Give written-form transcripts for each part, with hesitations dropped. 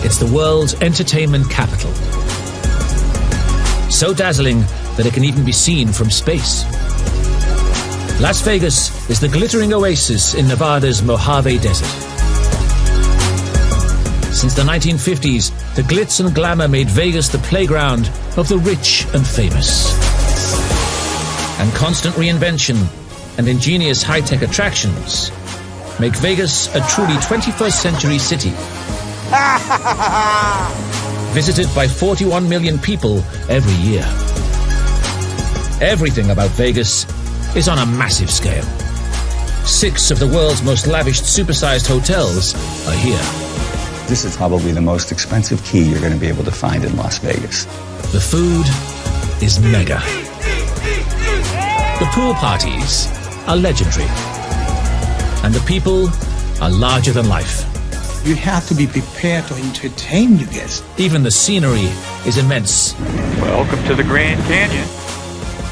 It's the world's entertainment capital. So dazzling that it can even be seen from space. Las Vegas is the glittering oasis in Nevada's Mojave Desert. Since the 1950s, the glitz and glamour made Vegas the playground of the rich and famous. And constant reinvention and ingenious high-tech attractions make Vegas a truly 21st century city. Visited by 41 million people every year. Everything about Vegas is on a massive scale. 6 of the world's most lavish supersized hotels are here. This is probably the most expensive key you're going to be able to find in Las Vegas. The food is mega. The pool parties are legendary. And the people are larger than life. You have to be prepared to entertain your guests. Even the scenery is immense. Welcome to the Grand Canyon.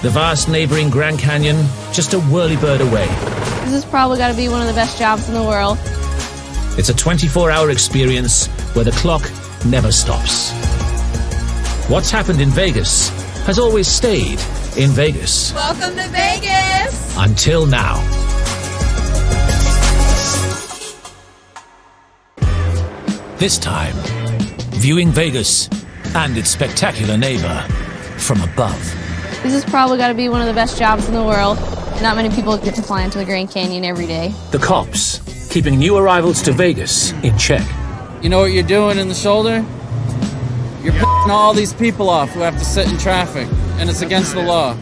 The vast neighboring Grand Canyon, just a whirly-bird away. This has probably got to be one of the best jobs in the world. It's a 24-hour experience where the clock never stops. What's happened in Vegas has always stayed in Vegas. Welcome to Vegas! Until now. This time, viewing Vegas and its spectacular neighbor from above. This has probably got to be one of the best jobs in the world. Not many people get to fly into the Grand Canyon every day. The cops, keeping new arrivals to Vegas in check. You know what you're doing in the shoulder? You're putting all these people off who have to sit in traffic, and it's against the law.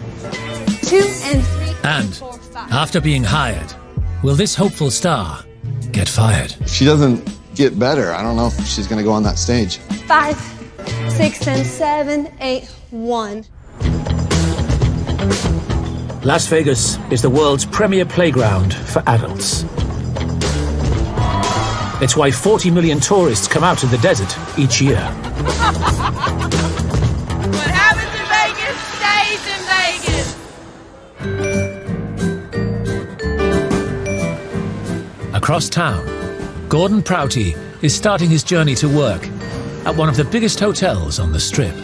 2 and 3. And 4, 5. After being hired, will this hopeful star get fired? She doesn't get better. I don't know if she's going to go on that stage. 5, 6, and 7, 8, 1. Las Vegas is the world's premier playground for adults. It's why 40 million tourists come out to the desert each year. What happens in Vegas stays in Vegas. Across town, Gordon Prouty is starting his journey to work at one of the biggest hotels on the Strip.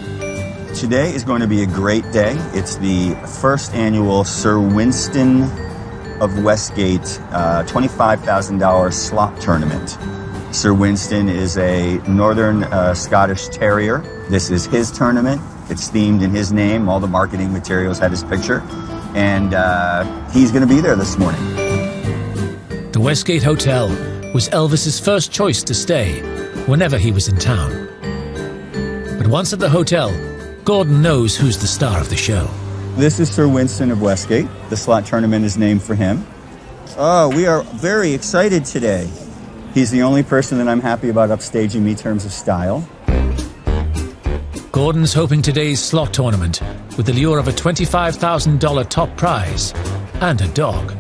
Today is going to be a great day. It's the first annual Sir Winston of Westgate $25,000 slot tournament. Sir Winston is a Northern Scottish Terrier. This is his tournament. It's themed in his name. All the marketing materials had his picture. And he's going to be there this morning. The Westgate Hotel was Elvis's first choice to stay whenever he was in town. But once at the hotel, Gordon knows who's the star of the show. This is Sir Winston of Westgate. The slot tournament is named for him. Oh, we are very excited today. He's the only person that I'm happy about upstaging me in terms of style. Gordon's hoping today's slot tournament, with the lure of a $25,000 top prize and a dog,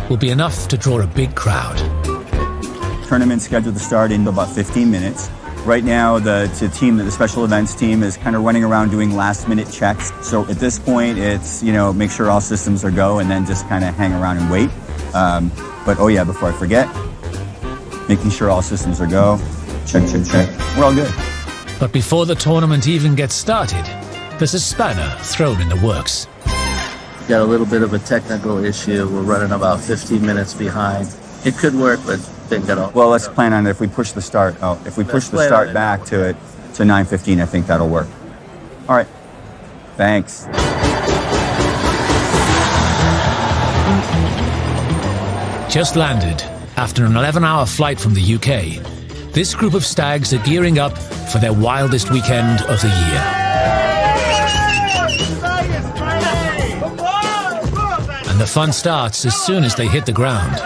will be enough to draw a big crowd. Tournament scheduled to start in about 15 minutes. Right now, the special events team is kind of running around doing last-minute checks. So at this point, it's, make sure all systems are go and then just kind of hang around and wait. But, oh yeah, before I forget, making sure all systems are go. Check, check, check. We're all good. But before the tournament even gets started, there's a spanner thrown in the works. Got a little bit of a technical issue. We're running about 15 minutes behind. It could work, but didn't get off. Well, let's plan on it. If we push the start back to 9:15, I think that'll work. All right. Thanks. Just landed after an 11-hour flight from the UK. This group of stags are gearing up for their wildest weekend of the year. And the fun starts as soon as they hit the ground.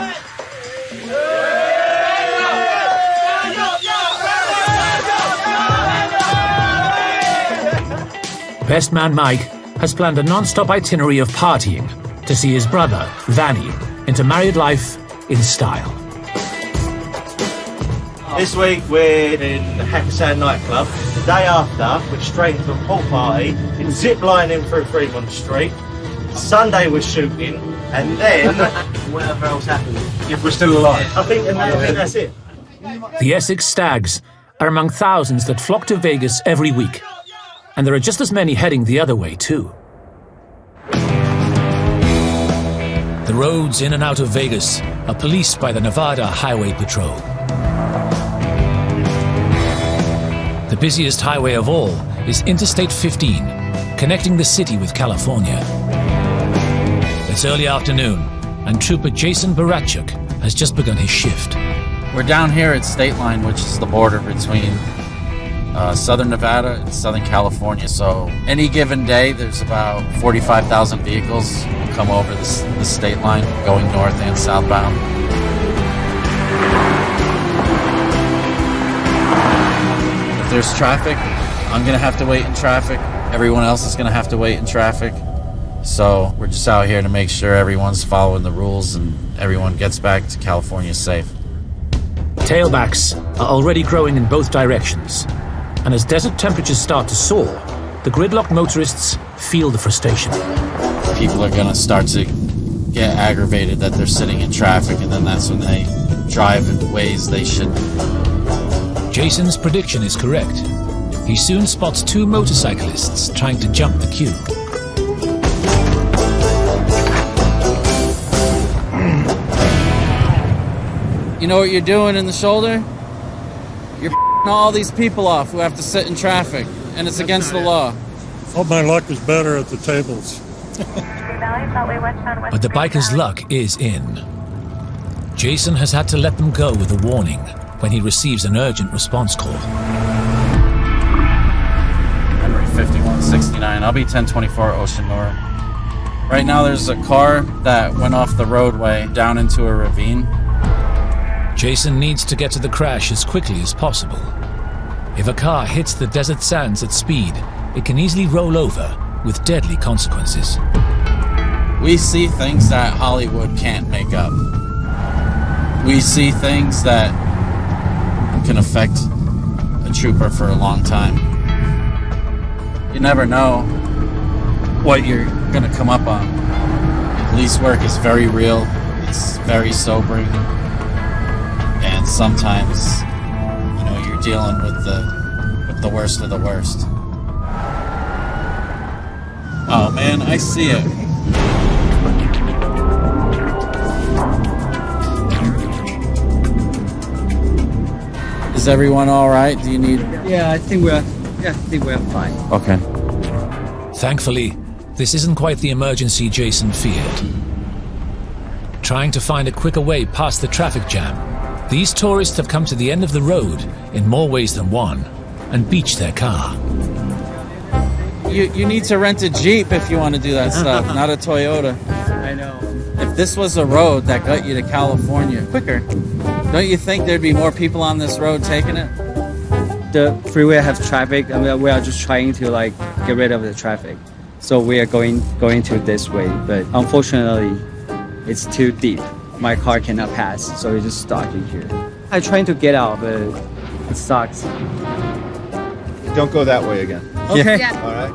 Best man Mike has planned a non-stop itinerary of partying to see his brother, Vanny, into married life in style. This week we're in Hackersack nightclub. The day after, we're straight into a pool party in zip-lining through Fremont Street. Sunday we're shooting, and then whatever else happens. If we're still alive. I think that's it. The Essex Stags are among thousands that flock to Vegas every week. And there are just as many heading the other way, too. The roads in and out of Vegas are policed by the Nevada Highway Patrol. The busiest highway of all is Interstate 15, connecting the city with California. It's early afternoon, and Trooper Jason Barachuk has just begun his shift. We're down here at State Line, which is the border between southern Nevada and southern California. So any given day, there's about 45,000 vehicles come over the state line, going north and southbound. If there's traffic, I'm going to have to wait in traffic. Everyone else is going to have to wait in traffic. So we're just out here to make sure everyone's following the rules and everyone gets back to California safe. Tailbacks are already growing in both directions, and as desert temperatures start to soar, the gridlocked motorists feel the frustration. People are going to start to get aggravated that they're sitting in traffic, and then that's when they drive in ways they shouldn't. Jason's prediction is correct. He soon spots two motorcyclists trying to jump the queue. You know what you're doing in the shoulder? You're all these people off who have to sit in traffic, and it's against the law. Hope my luck is better at the tables. But the biker's luck is in. Jason has had to let them go with a warning when he receives an urgent response call. Memory 5169. I'll be 1024 Oceanora. Right now there's a car that went off the roadway down into a ravine. Jason needs to get to the crash as quickly as possible. If a car hits the desert sands at speed, it can easily roll over with deadly consequences. We see things that Hollywood can't make up. We see things that can affect a trooper for a long time. You never know what you're gonna come up on. Police work is very real. It's very sobering. And sometimes, you know, you're dealing with the worst of the worst. Oh man, I see it. Is everyone all right? Do you need? Yeah, I think we're fine. Okay. Thankfully, this isn't quite the emergency Jason feared. Trying to find a quicker way past the traffic jam, these tourists have come to the end of the road in more ways than one and beached their car. You need to rent a Jeep if you want to do that stuff, not a Toyota. I know. If this was a road that got you to California quicker, don't you think there'd be more people on this road taking it? The freeway has traffic, and we are just trying to get rid of the traffic. So we are going to this way, but unfortunately, it's too deep. My car cannot pass, so we're just stuck in here. I'm trying to get out, but it sucks. Don't go that way again. Okay. Yeah. All right.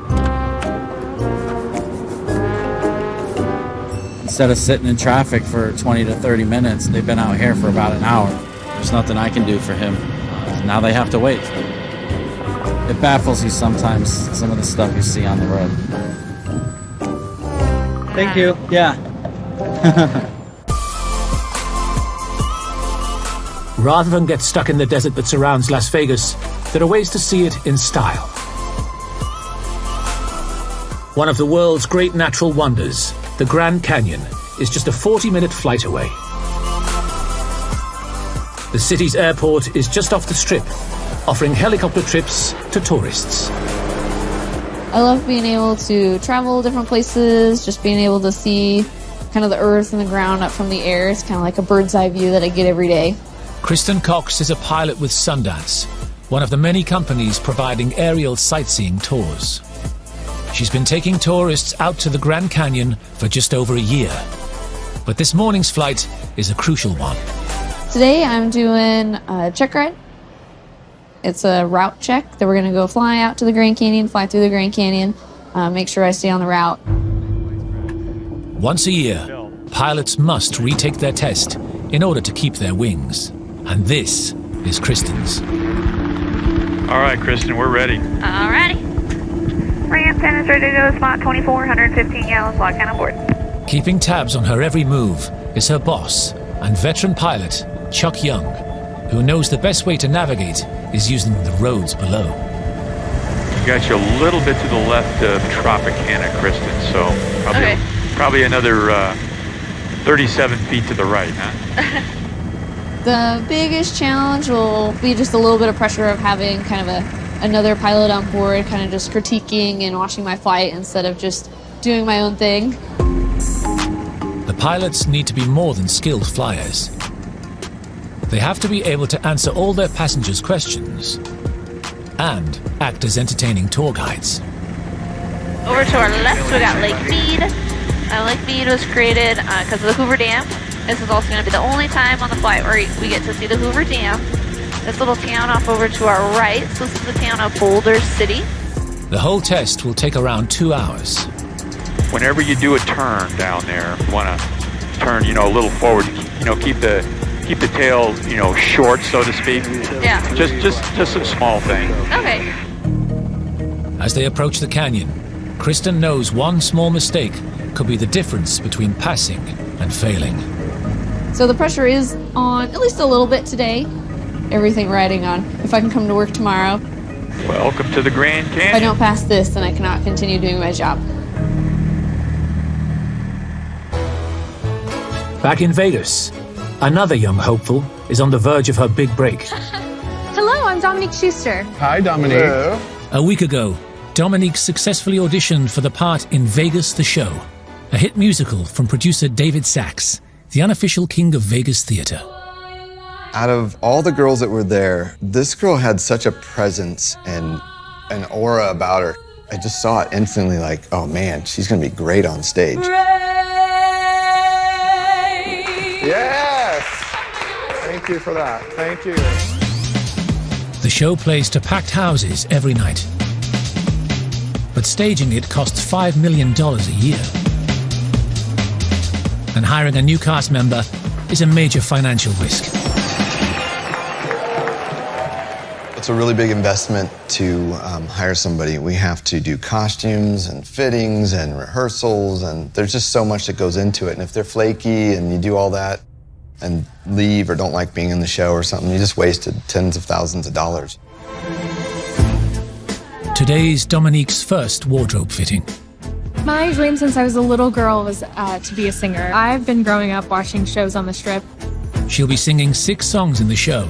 Instead of sitting in traffic for 20 to 30 minutes, they've been out here for about an hour. There's nothing I can do for him. Now they have to wait. It baffles you sometimes, some of the stuff you see on the road. Thank you. Yeah. Rather than get stuck in the desert that surrounds Las Vegas, there are ways to see it in style. One of the world's great natural wonders, the Grand Canyon, is just a 40-minute flight away. The city's airport is just off the strip, offering helicopter trips to tourists. I love being able to travel different places, just being able to see kind of the earth and the ground up from the air. It's kind of like a bird's eye view that I get every day. Kristen Cox is a pilot with Sundance, one of the many companies providing aerial sightseeing tours. She's been taking tourists out to the Grand Canyon for just over a year. But this morning's flight is a crucial one. Today I'm doing a check ride. It's a route check that we're going to go fly out to the Grand Canyon, fly through the Grand Canyon, make sure I stay on the route. Once a year, pilots must retake their test in order to keep their wings. And this is Kristen's. All right, Kristen, we're ready. Alrighty. Ring antennas ready to go. Spot 24, 115 gallons. Lock on board. Keeping tabs on her every move is her boss and veteran pilot, Chuck Young, who knows the best way to navigate is using the roads below. We got you a little bit to the left of Tropicana, Kristen, so probably another 37 feet to the right, huh? The biggest challenge will be just a little bit of pressure of having kind of another pilot on board, kind of just critiquing and watching my flight instead of just doing my own thing. The pilots need to be more than skilled flyers. They have to be able to answer all their passengers' questions and act as entertaining tour guides. Over to our left, we got Lake Mead. Lake Mead was created because of the Hoover Dam. This is also going to be the only time on the flight where we get to see the Hoover Dam. This little town off over to our right, so this is the town of Boulder City. The whole test will take around 2 hours. Whenever you do a turn down there, you want to turn, a little forward. Keep the tail, short, so to speak. Yeah. Just some small thing. Okay. As they approach the canyon, Kristen knows one small mistake could be the difference between passing and failing. So the pressure is on at least a little bit today. Everything riding on if I can come to work tomorrow. Welcome to the Grand Canyon. If I don't pass this, then I cannot continue doing my job. Back in Vegas, another young hopeful is on the verge of her big break. Hello, I'm Dominique Schuster. Hi, Dominique. Hello. A week ago, Dominique successfully auditioned for the part in Vegas the Show, a hit musical from producer David Sachs, the unofficial king of Vegas theater. Out of all the girls that were there, this girl had such a presence and an aura about her. I just saw it instantly like, oh man, she's gonna be great on stage. Yes! Thank you for that. Thank you. The show plays to packed houses every night. But staging it costs $5 million a year. And hiring a new cast member is a major financial risk. It's a really big investment to hire somebody. We have to do costumes and fittings and rehearsals, and there's just so much that goes into it. And if they're flaky and you do all that and leave or don't like being in the show or something, you just wasted tens of thousands of dollars. Today's Dominique's first wardrobe fitting. My dream since I was a little girl was to be a singer. I've been growing up watching shows on the Strip. She'll be singing 6 songs in the show,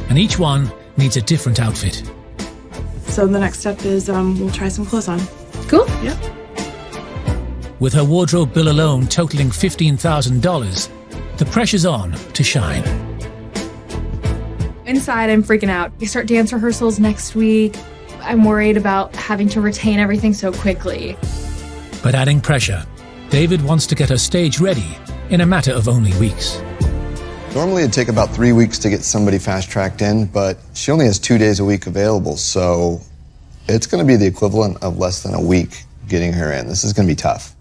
and each one needs a different outfit. So the next step is we'll try some clothes on. Cool. Yep. With her wardrobe bill alone totaling $15,000, the pressure's on to shine. Inside, I'm freaking out. We start dance rehearsals next week. I'm worried about having to retain everything so quickly. But adding pressure, David wants to get her stage ready in a matter of only weeks. Normally it'd take about 3 weeks to get somebody fast-tracked in, but she only has 2 days a week available, so it's going to be the equivalent of less than a week getting her in. This is going to be tough.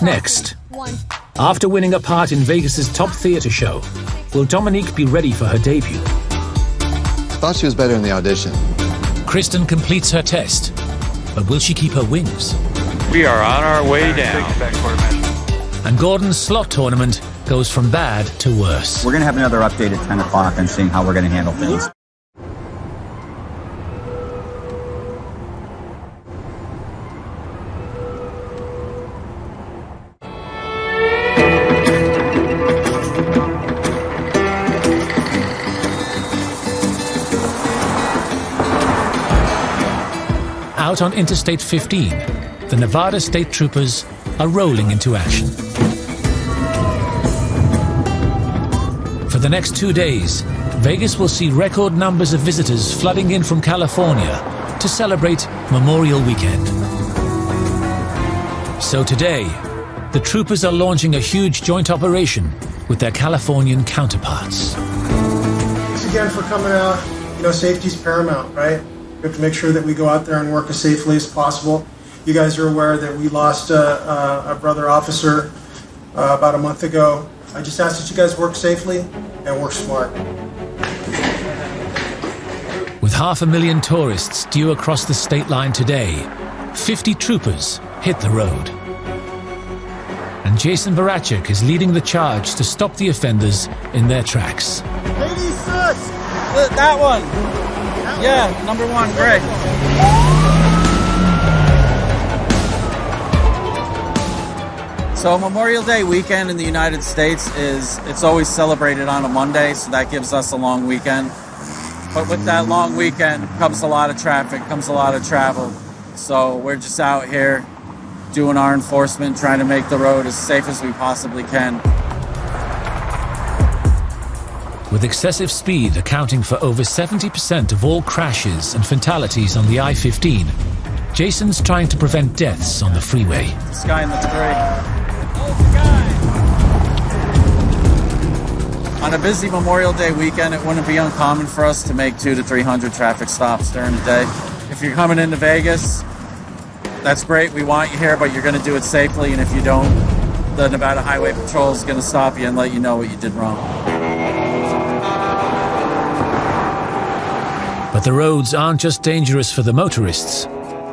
Next, after winning a part in Vegas's top theater show, will Dominique be ready for her debut? I thought she was better in the audition. Kristen completes her test, but will she keep her wings? We are on our way down. And Gordon's slot tournament goes from bad to worse. We're going to have another update at 10 o'clock on seeing how we're going to handle things. Out on Interstate 15, the Nevada State Troopers are rolling into action. For the next 2 days, Vegas will see record numbers of visitors flooding in from California to celebrate Memorial Weekend. So today, the troopers are launching a huge joint operation with their Californian counterparts. Thanks again for coming out. Safety's paramount, right? We have to make sure that we go out there and work as safely as possible. You guys are aware that we lost a brother officer about a month ago. I just ask that you guys work safely and work smart. With 500,000 tourists due across the state line today, 50 troopers hit the road. And Jason Barachik is leading the charge to stop the offenders in their tracks. 86! That one! Yeah, number 1, great. So Memorial Day weekend in the United States it's always celebrated on a Monday, so that gives us a long weekend. But with that long weekend comes a lot of traffic, comes a lot of travel. So we're just out here doing our enforcement, trying to make the road as safe as we possibly can. With excessive speed accounting for over 70% of all crashes and fatalities on the I-15, Jason's trying to prevent deaths on the freeway. This guy in the tree. On a busy Memorial Day weekend, it wouldn't be uncommon for us to make 200 to 300 traffic stops during the day. If you're coming into Vegas, that's great. We want you here, but you're going to do it safely. And if you don't, the Nevada Highway Patrol is going to stop you and let you know what you did wrong. But the roads aren't just dangerous for the motorists.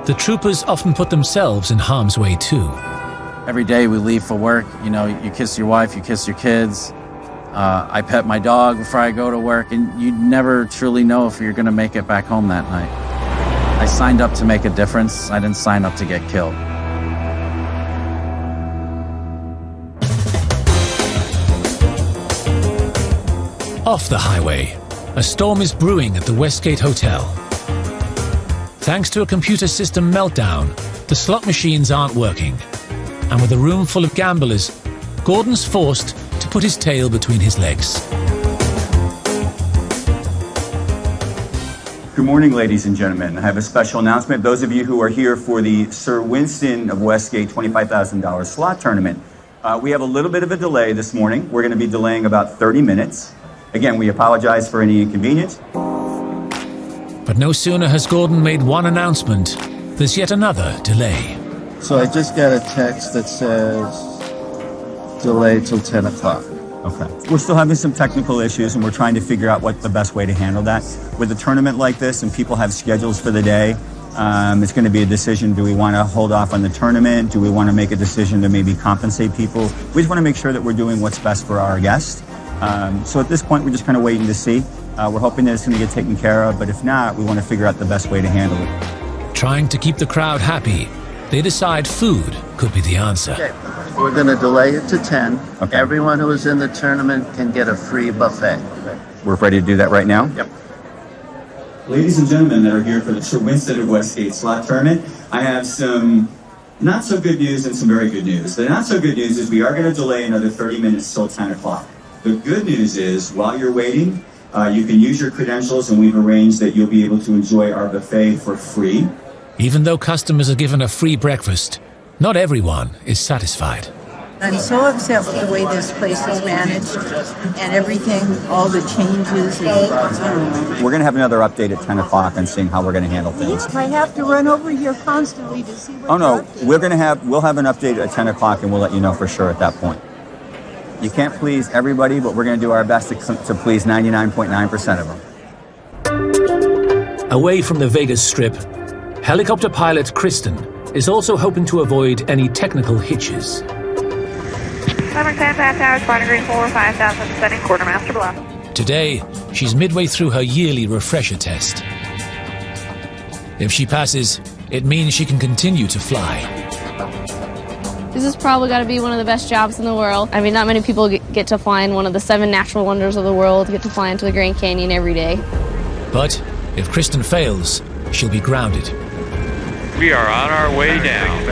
The troopers often put themselves in harm's way too. Every day we leave for work, you know, you kiss your wife, you kiss your kids. I pet my dog before I go to work, and you never truly know if you're going to make it back home that night. I signed up to make a difference. I didn't sign up to get killed. Off the highway, a storm is brewing at the Westgate Hotel. Thanks to a computer system meltdown, the slot machines aren't working. And with a room full of gamblers, Gordon's forced to put his tail between his legs. Good morning, ladies and gentlemen. I have a special announcement. Those of you who are here for the Sir Winston of Westgate $25,000 slot tournament, we have a little bit of a delay this morning. We're going to be delaying about 30 minutes. Again, we apologize for any inconvenience. But no sooner has Gordon made one announcement, there's yet another delay. So I just got a text that says delay till 10 o'clock. Okay. We're still having some technical issues, and we're trying to figure out what the best way to handle that. With a tournament like this and people have schedules for the day, it's going to be a decision. Do we want to hold off on the tournament? Do we want to make a decision to maybe compensate people? We just want to make sure that we're doing what's best for our guests. So at this point, we're just kind of waiting to see. We're hoping that it's going to get taken care of, but if not, we want to figure out the best way to handle it. Trying to keep the crowd happy, they decide food could be the answer. Okay. We're going to delay it to 10. Okay. Everyone who is in the tournament can get a free buffet. Okay. We're ready to do that right now? Yep. Ladies and gentlemen that are here for the Sir Winston of Westgate slot tournament, I have some not so good news and some very good news. The not so good news is we are going to delay another 30 minutes till 10 o'clock. The good news is while you're waiting, you can use your credentials, and we've arranged that you'll be able to enjoy our buffet for free. Even though customers are given a free breakfast, not everyone is satisfied. I'm so upset with the way this place is managed and everything, all the changes. We're going to have another update at 10 o'clock on seeing how we're going to handle things. I have to run over here constantly to see what's Oh no, up. we'll have an update at 10 o'clock, and we'll let you know for sure at that point. You can't please everybody, but we're going to do our best to please 99.9% of them. Away from the Vegas Strip, helicopter pilot Kristen is also hoping to avoid any technical hitches. Summer 10, Pat Towers, flight degree 4, 5,000, setting quartermaster below. Today, she's midway through her yearly refresher test. If she passes, it means she can continue to fly. This has probably got to be one of the best jobs in the world. I mean, not many people get to fly in one of the 7 natural wonders of the world, get to fly into the Grand Canyon every day. But if Kristen fails, she'll be grounded. We are on our way down.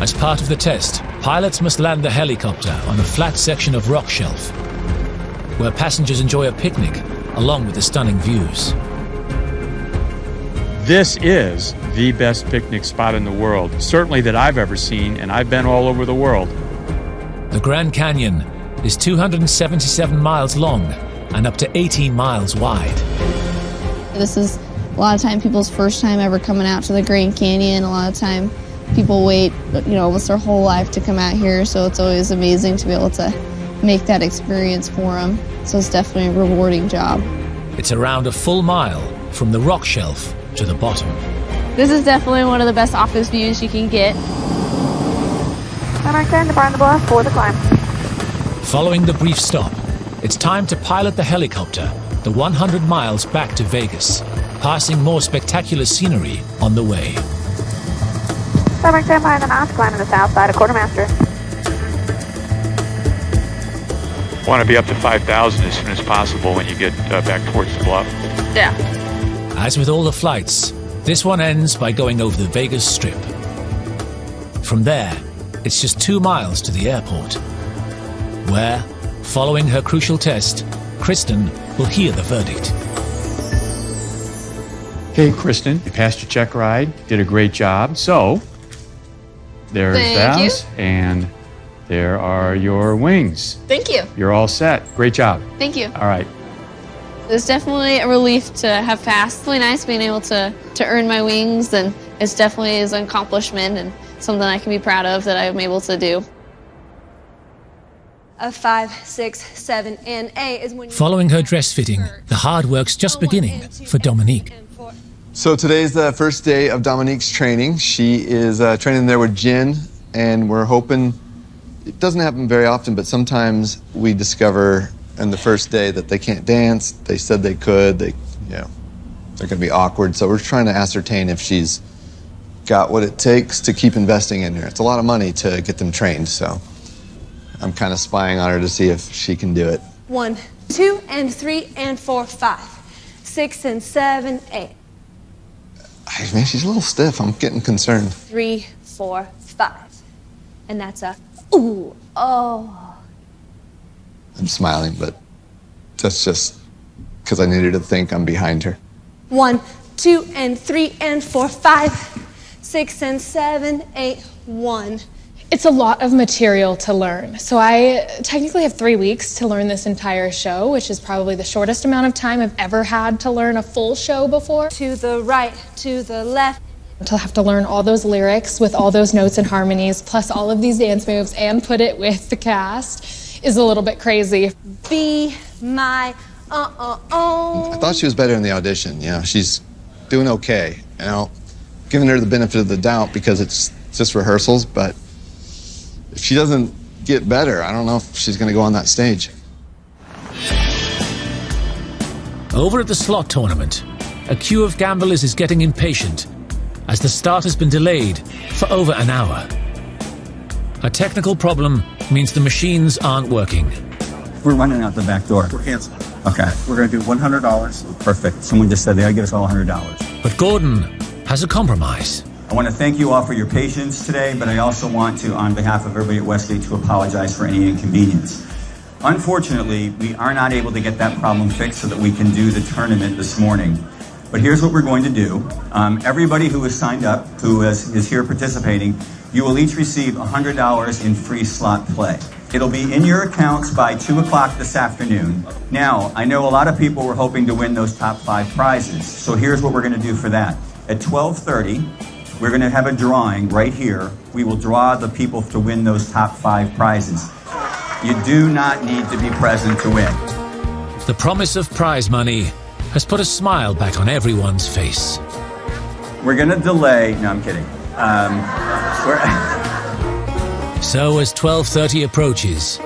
As part of the test, pilots must land the helicopter on a flat section of rock shelf, where passengers enjoy a picnic along with the stunning views. This is the best picnic spot in the world, certainly that I've ever seen, and I've been all over the world. The Grand Canyon is 277 miles long and up to 18 miles wide. This is a lot of time people's first time ever coming out to the Grand Canyon. A lot of time people wait, almost their whole life to come out here, so it's always amazing to be able to make that experience for them. So it's definitely a rewarding job. It's around a full mile from the rock shelf to the bottom. This is definitely one of the best office views you can get. I'm extending the barn the bluff for the climb. Following the brief stop, it's time to pilot the helicopter the 100 miles back to Vegas, passing more spectacular scenery on the way. I'm extending behind the notch, climbing the south side of Quartermaster. Want to be up to 5,000 as soon as possible when you get back towards the bluff. Yeah. As with all the flights, this one ends by going over the Vegas Strip. From there, it's just 2 miles to the airport, where, following her crucial test, Kristen will hear the verdict. Okay, Kristen, you passed your check ride, did a great job. So, there's that, and there are your wings. Thank you. You're all set. Great job. Thank you. All right. It's definitely a relief to have passed. It's really nice being able to earn my wings, and it's definitely is an accomplishment and something I can be proud of that I'm able to do. A 5, 6, 7, and 8 is when you... Following her dress fitting, the hard work's just beginning for Dominique. So today's the first day of Dominique's training. She is training there with Jen, and we're hoping, it doesn't happen very often, but sometimes we discover on the first day that they can't dance. They said they could, they're gonna be awkward. So we're trying to ascertain if she's got what it takes to keep investing in her. It's a lot of money to get them trained, so I'm kind of spying on her to see if she can do it. 1, 2, and 3, and 4, 5, 6, and 7, 8. Man, she's a little stiff. I'm getting concerned. 3, 4, 5. And that's a ooh, oh. I'm smiling, but that's just because I needed to think I'm behind her. 1, 2, and 3, and 4, 5, 6, and 7, 8, 1. It's a lot of material to learn. So I technically have 3 weeks to learn this entire show, which is probably the shortest amount of time I've ever had to learn a full show before. To the right, to the left. To have to learn all those lyrics with all those notes and harmonies, plus all of these dance moves, and put it with the cast is a little bit crazy. Be my I thought she was better in the audition. She's doing okay. Giving her the benefit of the doubt because it's just rehearsals, but if she doesn't get better, I don't know if she's going to go on that stage. Over at the slot tournament, a queue of gamblers is getting impatient as the start has been delayed for over an hour. A technical problem means the machines aren't working. We're running out the back door. We're canceling. Okay. We're going to do $100. Perfect. Someone just said they gotta give us all $100. But Gordon has a compromise. I want to thank you all for your patience today, but I also want to, on behalf of everybody at Westgate, to apologize for any inconvenience. Unfortunately, we are not able to get that problem fixed so that we can do the tournament this morning. But here's what we're going to do. Everybody who has signed up, who is here participating, you will each receive $100 in free slot play. It'll be in your accounts by 2 o'clock this afternoon. Now, I know a lot of people were hoping to win those top 5 prizes, so here's what we're going to do for that. At 12:30, we're going to have a drawing right here. We will draw the people to win those top 5 prizes. You do not need to be present to win. The promise of prize money has put a smile back on everyone's face. We're going to delay. No, I'm kidding. So as 12:30 approaches,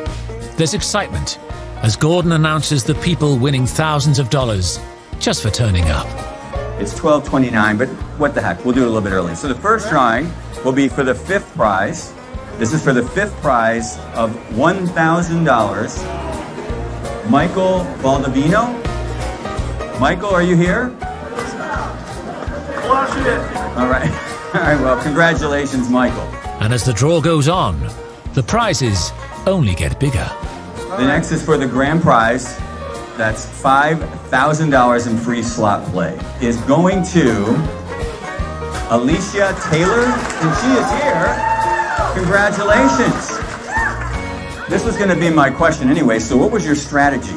there's excitement as Gordon announces the people winning thousands of dollars just for turning up. It's 12:29, but what the heck, we'll do it a little bit early. So the first drawing will be for the 5th prize. This is for the 5th prize of $1,000. Michael Baldovino. Michael, are you here? All right. All right, well, congratulations, Michael. And as the draw goes on, the prizes only get bigger. The next is for the grand prize. That's $5,000 in free slot play. Is going to Alicia Taylor, and she is here. Congratulations. This was going to be my question anyway, so what was your strategy?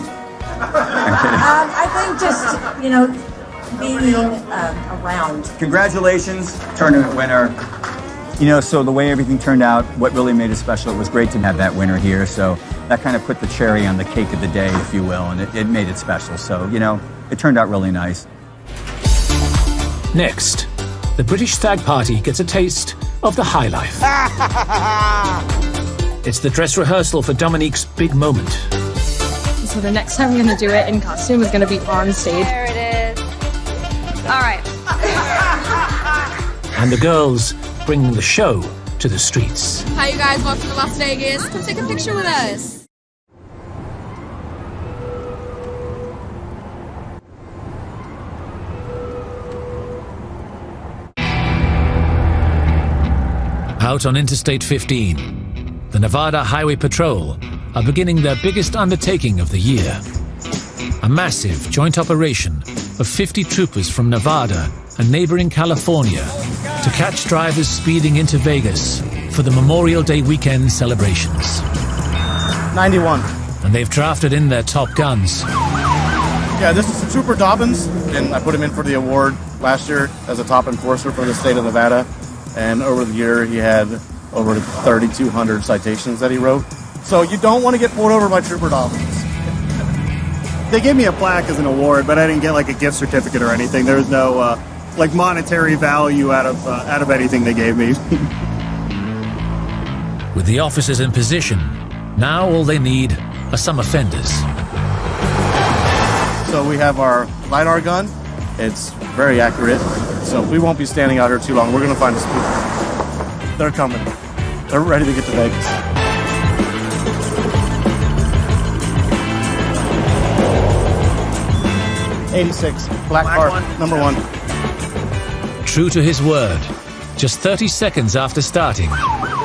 I think just, being around. Congratulations, tournament winner. So the way everything turned out, what really made it special, it was great to have that winner here. So that kind of put the cherry on the cake of the day, if you will, and it made it special. So, it turned out really nice. Next, the British Stag Party gets a taste of the high life. It's the dress rehearsal for Dominique's big moment. So the next time I'm going to do it in costume is going to be on stage. There it is. All right. And the girls bringing the show to the streets. Hi, you guys. Welcome to Las Vegas. Come take a picture with us. Out on Interstate 15, the Nevada Highway Patrol are beginning their biggest undertaking of the year. A massive joint operation of 50 troopers from Nevada and neighboring California to catch drivers speeding into Vegas for the Memorial Day weekend celebrations. 91. And they've drafted in their top guns. Yeah, this is Trooper Dobbins, and I put him in for the award last year as a top enforcer for the state of Nevada. And over the year, he had over 3,200 citations that he wrote. So you don't want to get pulled over by Trooper Dobbins. They gave me a plaque as an award, but I didn't get like a gift certificate or anything. There was no like monetary value out of anything they gave me. With the officers in position, now all they need are some offenders. So we have our LiDAR gun. It's very accurate. So we won't be standing out here too long. We're going to find a spook. They're coming. They're ready to get to Vegas. '86, black car, number 1. True to his word, just 30 seconds after starting,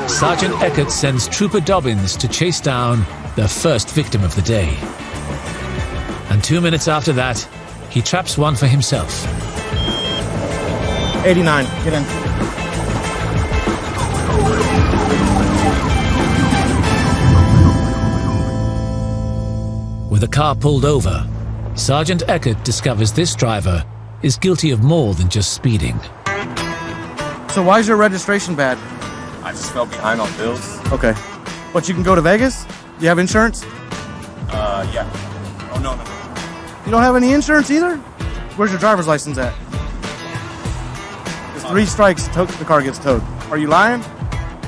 Sergeant Eckert sends Trooper Dobbins to chase down the first victim of the day. And 2 minutes after that, he traps one for himself. 89, get in. With the car pulled over, Sergeant Eckert discovers this driver is guilty of more than just speeding. So why is your registration bad? I just fell behind on bills. Okay. But you can go to Vegas? You have insurance? Yeah. Oh, no. You don't have any insurance either? Where's your driver's license at? 3 strikes, the car gets towed. Are you lying?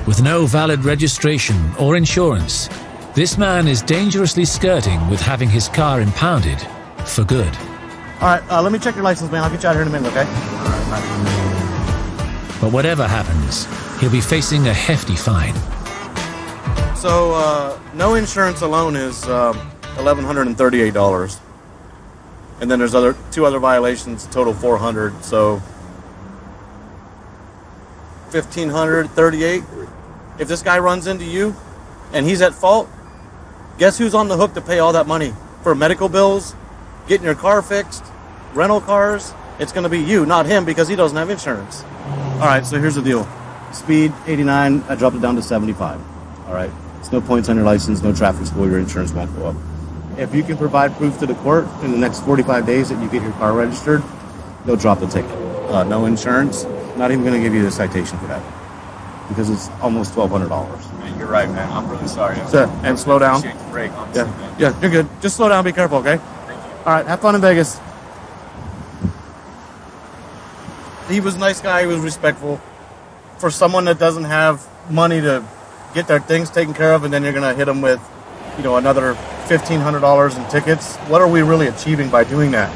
With no valid registration or insurance, this man is dangerously skirting with having his car impounded for good. All right, let me check your license, man. I'll get you out here in a minute, okay? But whatever happens, he'll be facing a hefty fine. So, no insurance alone is $1,138. And then there's 2 other violations, total $400, so $1,538. If this guy runs into you and he's at fault, guess who's on the hook to pay all that money? For medical bills, getting your car fixed, rental cars, it's going to be you, not him, because he doesn't have insurance. All right, so here's the deal. Speed, 89, I dropped it down to 75. All right, there's no points on your license, no traffic score, your insurance won't go up. If you can provide proof to the court in the next 45 days that you get your car registered, they'll drop the ticket. No insurance, not even going to give you the citation for that, because it's almost $1,200. Man, you're right, man. I'm really sorry. And slow down. Appreciate the break, honestly, man. Yeah, you're good. Just slow down, be careful, okay? Thank you. All right, have fun in Vegas. He was a nice guy, he was respectful. For someone that doesn't have money to get their things taken care of, and then you're going to hit them with, another $1,500 in tickets, what are we really achieving by doing that?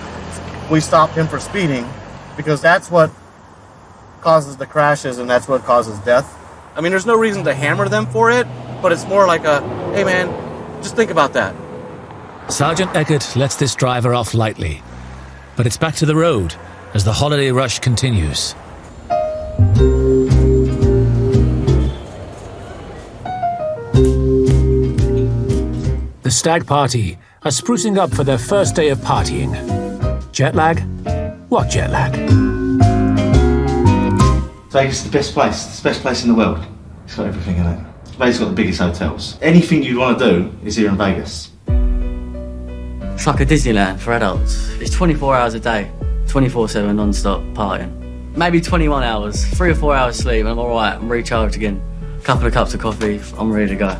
We stopped him for speeding, because that's what causes the crashes and that's what causes death. I mean, there's no reason to hammer them for it, but it's more like a, hey man, just think about that. Sergeant Eckert lets this driver off lightly, but it's back to the road as the holiday rush continues. The Stag Party are sprucing up for their first day of partying. Jet lag? What jet lag? Vegas is the best place in the world. It's got everything in it. Vegas got the biggest hotels. Anything you'd want to do is here in Vegas. It's like a Disneyland for adults. It's 24 hours a day, 24/7 non-stop partying. maybe 21 hours, 3 or 4 hours sleep, and I'm all right. I'm recharged again. A couple of cups of coffee, I'm ready to go.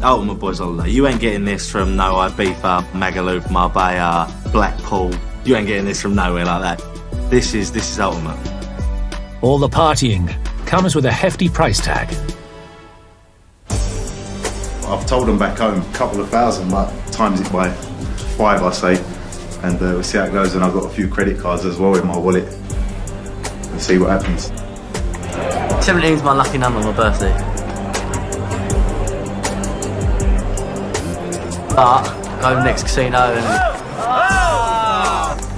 Ultimate Boys Holiday. You ain't getting this from no Ibiza, Magaluf, Marbella, Blackpool. You ain't getting this from nowhere like that. This is ultimate. All the partying comes with a hefty price tag. I've told them back home a couple of thousand, like times it by 5, I say, and we'll see how it goes. And I've got a few credit cards as well in my wallet. We'll see what happens. 17 is my lucky number, my birthday. But go to the next casino and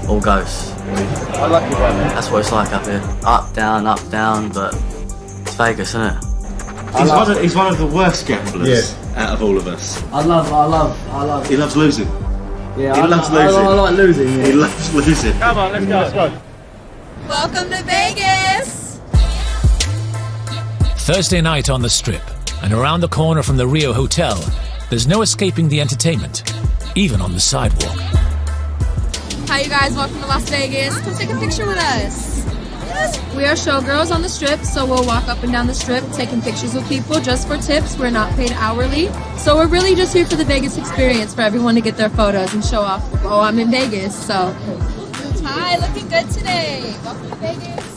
all goes. I like it, man. That's what it's like up here. Up, down, but it's Vegas, isn't it? He's one of the worst gamblers out of all of us. I love. He loves losing. Yeah, he loves losing. I like losing. Yeah. He loves losing. Come on, let's go. Welcome to Vegas! Thursday night on the Strip, and around the corner from the Rio Hotel, there's no escaping the entertainment, even on the sidewalk. Hi, you guys. Welcome to Las Vegas. Come take a picture with us. Yes. We are showgirls on the Strip, so we'll walk up and down the Strip taking pictures with people just for tips. We're not paid hourly. So we're really just here for the Vegas experience, for everyone to get their photos and show off, oh, I'm in Vegas, so. Hi, looking good today. Welcome to Vegas.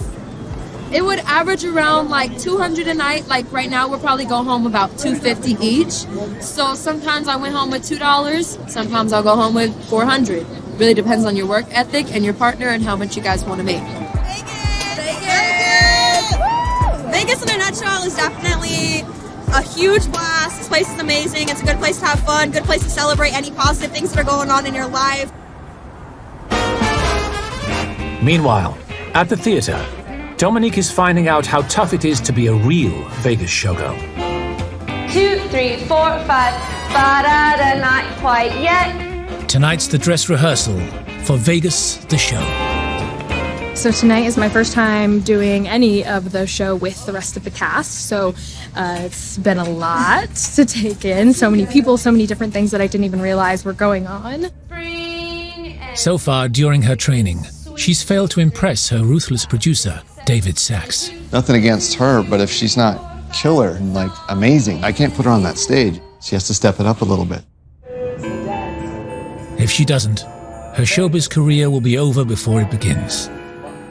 It would average around like 200 a night. Like right now, we'll probably go home about $250 each. So sometimes I went home with $2. Sometimes I'll go home with $400. Really depends on your work ethic and your partner and how much you guys want to make. Vegas in a nutshell is definitely a huge blast. This place is amazing. It's a good place to have fun, good place to celebrate any positive things that are going on in your life. Meanwhile, at the theater, Dominique is finding out how tough it is to be a real Vegas showgirl. 2, 3, 4, 5. Ba-da-da, not quite yet. Tonight's the dress rehearsal for Vegas the Show. So tonight is my first time doing any of the show with the rest of the cast, so it's been a lot to take in. So many people, so many different things that I didn't even realize were going on. So far during her training, she's failed to impress her ruthless producer, David Sachs. Nothing against her, but if she's not killer and like amazing, I can't put her on that stage. She has to step it up a little bit. If she doesn't, her showbiz career will be over before it begins,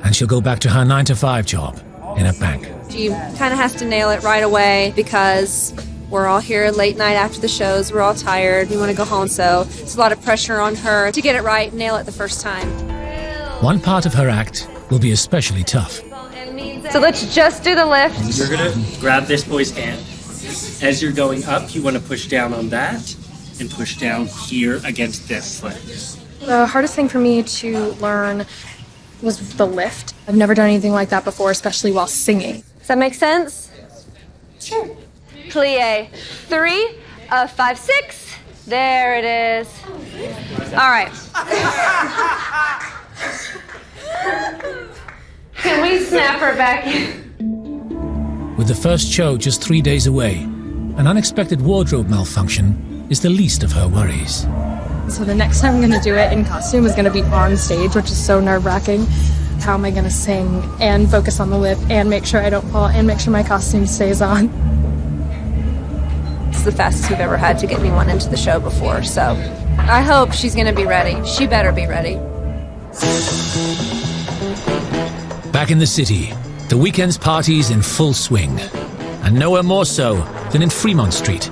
and she'll go back to her 9-to-5 job in a bank. She kind of has to nail it right away because we're all here late night after the shows. We're all tired. We want to go home, so it's a lot of pressure on her to get it right, nail it the first time. One part of her act will be especially tough. So let's just do the lift. You're going to grab this boy's hand. As you're going up, you want to push down on that and push down here against this foot. The hardest thing for me to learn was the lift. I've never done anything like that before, especially while singing. Does that make sense? Sure. Plie. 3, 5, 6. There it is. All right. Can we snap her back in? With the first show just 3 days away, an unexpected wardrobe malfunction is the least of her worries. So the next time I'm going to do it in costume is going to be on stage, which is so nerve-wracking. How am I going to sing and focus on the lip and make sure I don't fall and make sure my costume stays on? It's the fastest we've ever had to get anyone into the show before, so I hope she's going to be ready. She better be ready. Back in the city, the weekend's party's in full swing, and nowhere more so than in Fremont Street.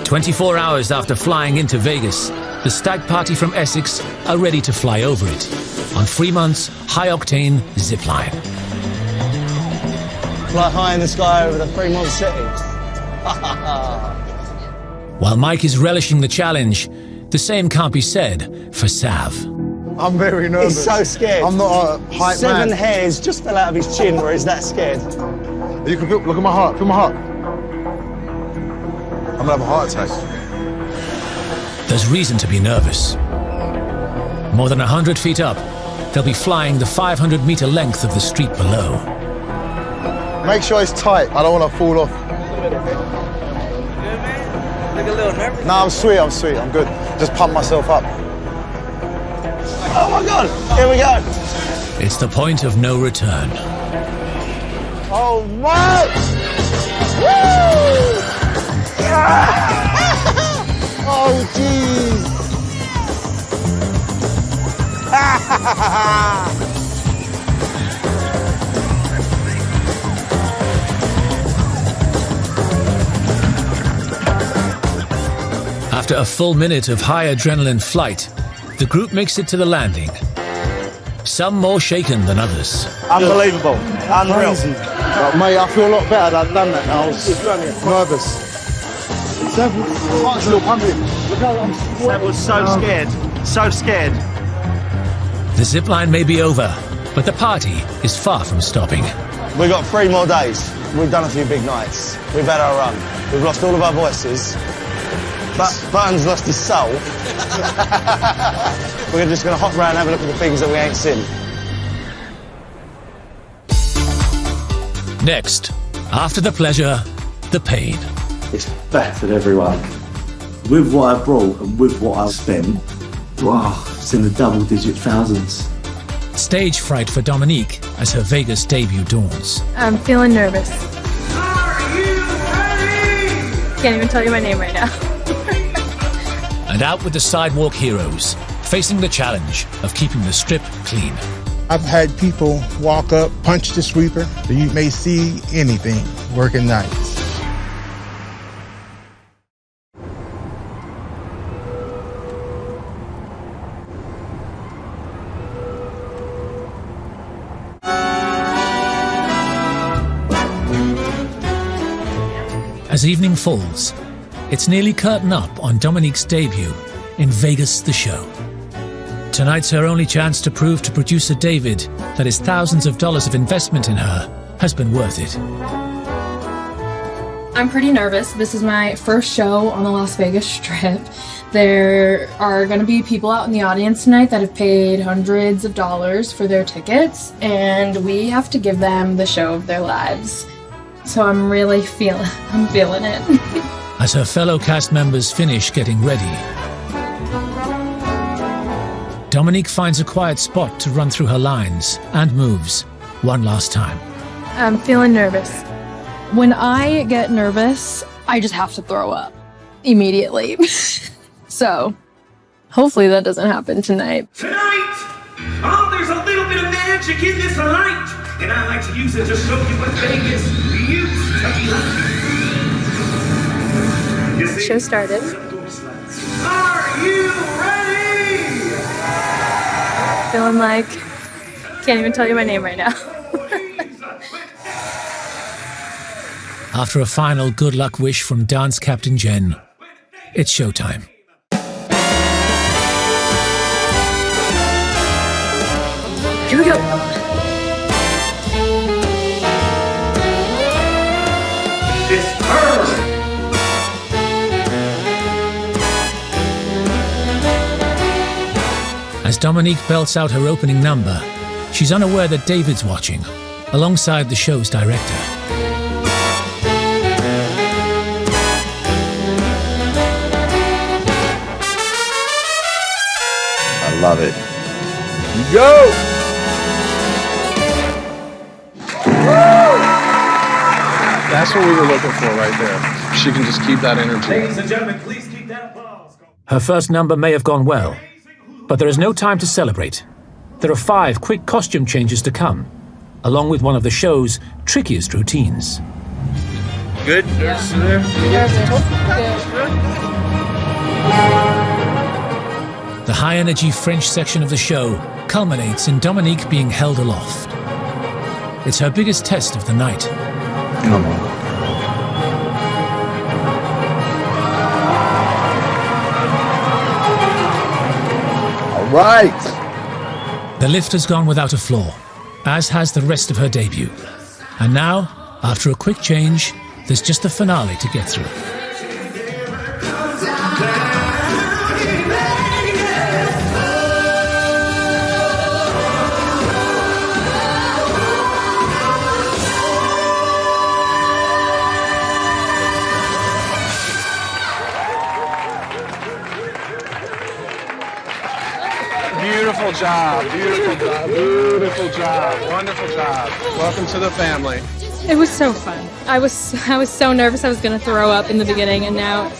24 hours after flying into Vegas, the stag party from Essex are ready to fly over it on Fremont's high-octane zipline. Fly high in the sky over the Fremont City. While Mike is relishing the challenge, the same can't be said for Sav. I'm very nervous. He's so scared. I'm not a hype 7 man. hairs just fell out of his chin where he's that scared. You can look at my heart. Feel my heart. I'm gonna have a heart attack. There's reason to be nervous. More than 100 feet up, they'll be flying the 500-meter length of the street below. Make sure it's tight. I don't want to fall off. Look a little nervous. No, I'm sweet. I'm good. Just pump myself up. Oh my God! Here we go. It's the point of no return. Oh my! Woo! Oh jeez! After a full minute of high adrenaline flight, the group makes it to the landing. Some more shaken than others. Unbelievable. Unreal. But mate, I feel a lot better that I've done that now. I was nervous. Seb was so scared. So scared. The zipline may be over, but the party is far from stopping. We've got 3 more days. We've done a few big nights. We've had our run. We've lost all of our voices. But Button's lost his soul. We're just going to hop around and have a look at the things that we ain't seen. Next, after the pleasure, the pain. It's battered everyone. With what I brought and with what I've spent, wow, it's in the double-digit thousands. Stage fright for Dominique as her Vegas debut dawns. I'm feeling nervous. Can't even tell you my name right now. And out with the sidewalk heroes, facing the challenge of keeping the strip clean. I've had people walk up, punch the sweeper, so you may see anything working nights. As evening falls, it's nearly curtain up on Dominique's debut in Vegas the Show. Tonight's her only chance to prove to producer David that his thousands of dollars of investment in her has been worth it. I'm pretty nervous. This is my first show on the Las Vegas Strip. There are going to be people out in the audience tonight that have paid hundreds of dollars for their tickets, and we have to give them the show of their lives. So I'm really feeling it. As her fellow cast members finish getting ready, Dominique finds a quiet spot to run through her lines and moves one last time. I'm feeling nervous. When I get nervous, I just have to throw up immediately. So hopefully that doesn't happen tonight. Tonight, there's a little bit of magic in this light, and I like to use it to show you what Vegas used to be like. Show started. Are you ready? Feeling like, can't even tell you my name right now. After a final good luck wish from dance captain Jen, it's showtime. Here we go. It's her. As Dominique belts out her opening number, she's unaware that David's watching, alongside the show's director. I love it. Go! That's what we were looking for right there. She can just keep that energy. Ladies and gentlemen, please keep that applause. Her first number may have gone well, but there is no time to celebrate. There are 5 quick costume changes to come, along with one of the show's trickiest routines. Good? The high-energy French section of the show culminates in Dominique being held aloft. It's her biggest test of the night. Come on. All right. The lift has gone without a flaw, as has the rest of her debut. And now, after a quick change, there's just the finale to get through. Beautiful. Beautiful job. Beautiful job. Beautiful job. Wonderful job. Welcome to the family. It was so fun. I was so nervous I was going to throw up in the beginning, and now,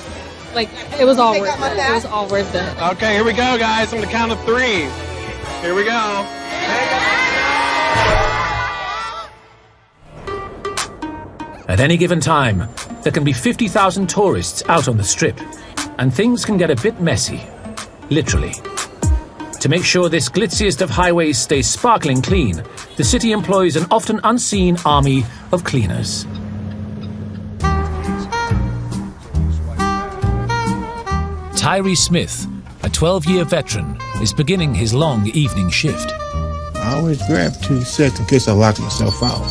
like, it was all worth it. It was all worth it. Okay, here we go, guys. On the count of 3. Here we go. At any given time, there can be 50,000 tourists out on the Strip, and things can get a bit messy, literally. To make sure this glitziest of highways stays sparkling clean, the city employs an often unseen army of cleaners. Tyree Smith, a 12-year veteran, is beginning his long evening shift. I always grab 2 sets in case I lock myself out.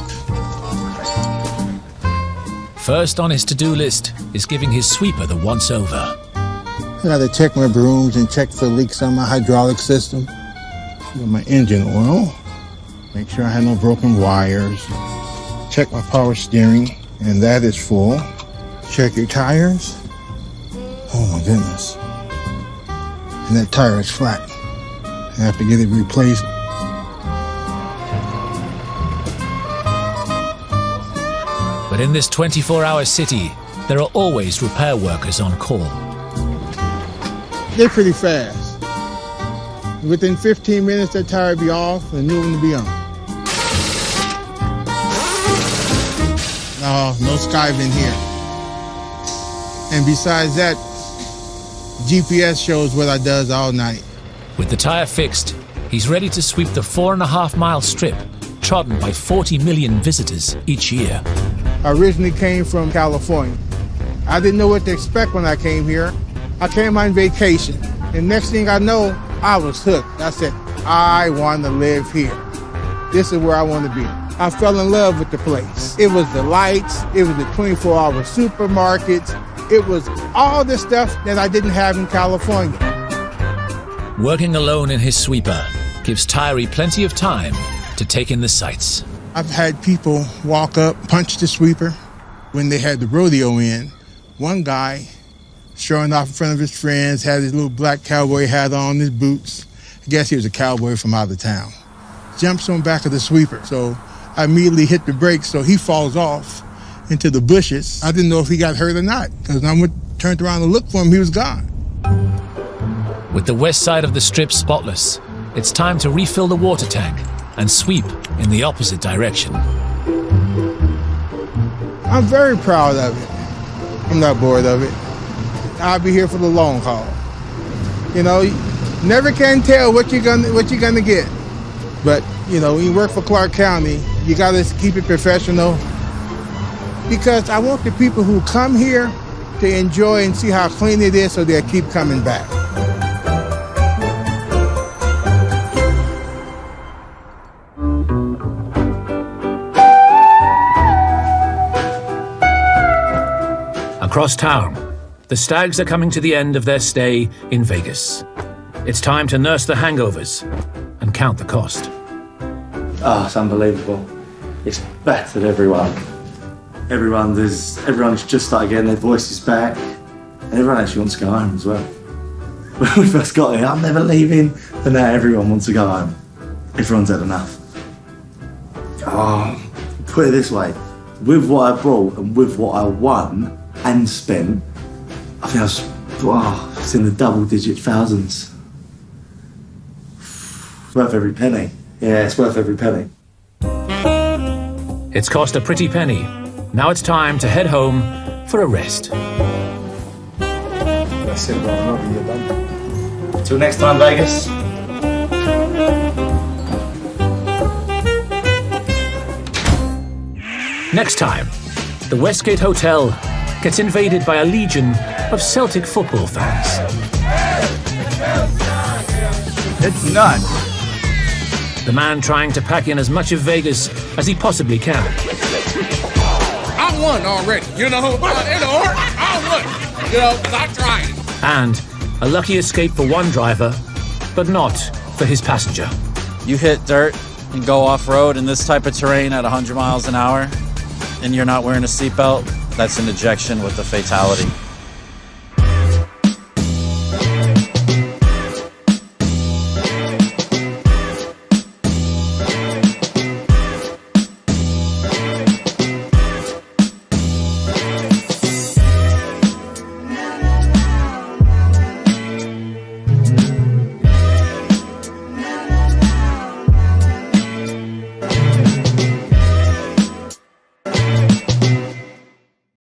First on his to-do list is giving his sweeper the once-over. I gotta check my brooms and check for leaks on my hydraulic system. Get my engine oil. Make sure I have no broken wires. Check my power steering, and that is full. Check your tires. Oh my goodness. And that tire is flat. I have to get it replaced. But in this 24-hour city, there are always repair workers on call. They're pretty fast. Within 15 minutes, that tire will be off and a new one will be on. No skiving here. And besides that, GPS shows what I does all night. With the tire fixed, he's ready to sweep the 4.5-mile strip, trodden by 40 million visitors each year. I originally came from California. I didn't know what to expect when I came here. I came on vacation, and next thing I know, I was hooked. I said, I want to live here. This is where I want to be. I fell in love with the place. It was the lights, it was the 24-hour supermarkets, it was all the stuff that I didn't have in California. Working alone in his sweeper gives Tyree plenty of time to take in the sights. I've had people walk up, punch the sweeper when they had the rodeo in. One guy, showing off in front of his friends, had his little black cowboy hat on, his boots. I guess he was a cowboy from out of town. Jumps on back of the sweeper, so I immediately hit the brakes, so he falls off into the bushes. I didn't know if he got hurt or not, because I turned around to look for him, he was gone. With the west side of the Strip spotless, it's time to refill the water tank and sweep in the opposite direction. I'm very proud of it. I'm not bored of it. I'll be here for the long haul. You know, you never can tell what you're gonna get. But, you know, when you work for Clark County, you gotta keep it professional. Because I want the people who come here to enjoy and see how clean it is so they'll keep coming back. Across town, the Stags are coming to the end of their stay in Vegas. It's time to nurse the hangovers and count the cost. Oh, it's unbelievable. It's battered everyone. Everyone's just started getting their voices back. And everyone actually wants to go home as well. When we first got here, I'm never leaving. But now everyone wants to go home. Everyone's had enough. Oh, put it this way. With what I brought and with what I won and spent, I think it's in the double-digit thousands. Worth every penny. Yeah, it's worth every penny. It's cost a pretty penny. Now it's time to head home for a rest. That's it, bro. You're done. Till next time, Vegas. Next time, the Westgate Hotel gets invaded by a legion of Celtic football fans. It's nuts. The man trying to pack in as much of Vegas as he possibly can. I won already, you know? I won, you know, because I tried it. And a lucky escape for one driver, but not for his passenger. You hit dirt and go off-road in this type of terrain at 100 miles an hour, and you're not wearing a seatbelt, that's an ejection with a fatality.